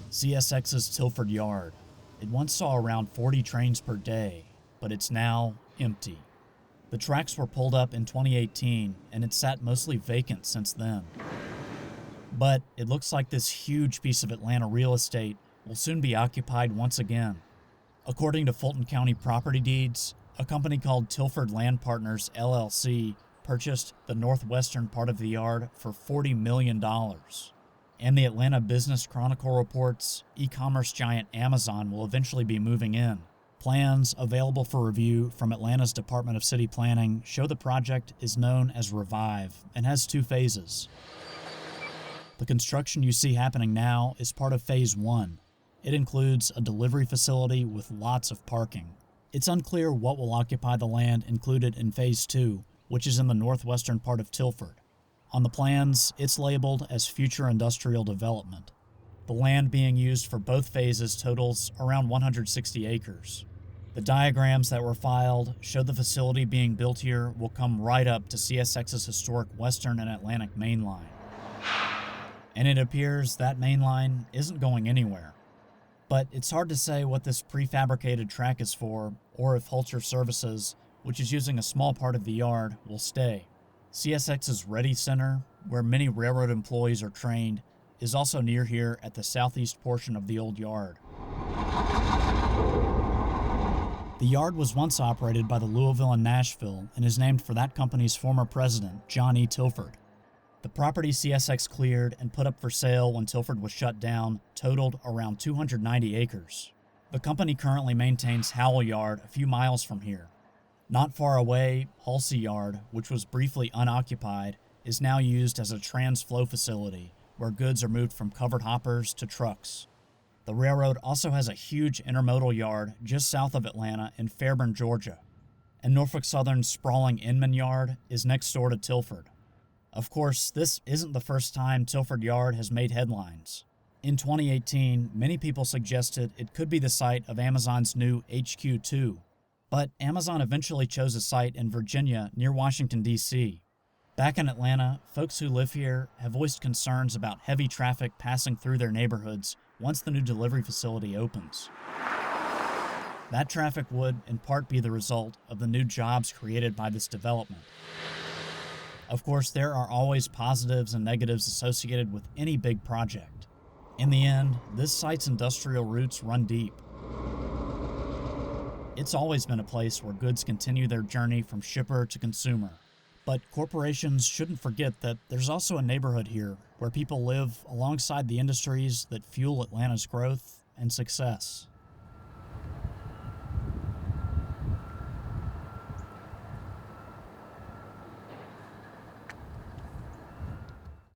CSX's Tilford yard. It once saw around 40 trains per day, but it's now empty. The tracks were pulled up in 2018, and it's sat mostly vacant since then. But it looks like this huge piece of Atlanta real estate will soon be occupied once again. According to Fulton County property deeds, a company called Tilford Land Partners LLC purchased the northwestern part of the yard for $40 million. And the Atlanta Business Chronicle reports e-commerce giant Amazon will eventually be moving in. Plans available for review from Atlanta's Department of City Planning show the project is known as Revive and has 2 phases. The construction you see happening now is part of Phase 1. It includes a delivery facility with lots of parking. It's unclear what will occupy the land included in Phase 2, which is in the northwestern part of Tilford. On the plans, it's labeled as future industrial development. The land being used for both phases totals around 160 acres. The diagrams that were filed show the facility being built here will come right up to CSX's historic Western and Atlantic Main Line. And it appears that main line isn't going anywhere. But it's hard to say what this prefabricated track is for, or if Hulter Services, which is using a small part of the yard, will stay. CSX's Ready Center, where many railroad employees are trained, is also near here at the southeast portion of the old yard. The yard was once operated by the Louisville and Nashville and is named for that company's former president, John E. Tilford. The property CSX cleared and put up for sale when Tilford was shut down totaled around 290 acres. The company currently maintains Howell Yard a few miles from here. Not far away, Halsey Yard, which was briefly unoccupied, is now used as a trans-flow facility where goods are moved from covered hoppers to trucks. The railroad also has a huge intermodal yard just south of Atlanta in Fairburn, Georgia. And Norfolk Southern's sprawling Inman Yard is next door to Tilford. Of course, this isn't the first time Tilford Yard has made headlines. In 2018, many people suggested it could be the site of Amazon's new HQ2, but Amazon eventually chose a site in Virginia near Washington, D.C. Back in Atlanta, folks who live here have voiced concerns about heavy traffic passing through their neighborhoods once the new delivery facility opens. That traffic would, in part, be the result of the new jobs created by this development. Of course, there are always positives and negatives associated with any big project. In the end, this site's industrial roots run deep. It's always been a place where goods continue their journey from shipper to consumer. But corporations shouldn't forget that there's also a neighborhood here where people live alongside the industries that fuel Atlanta's growth and success.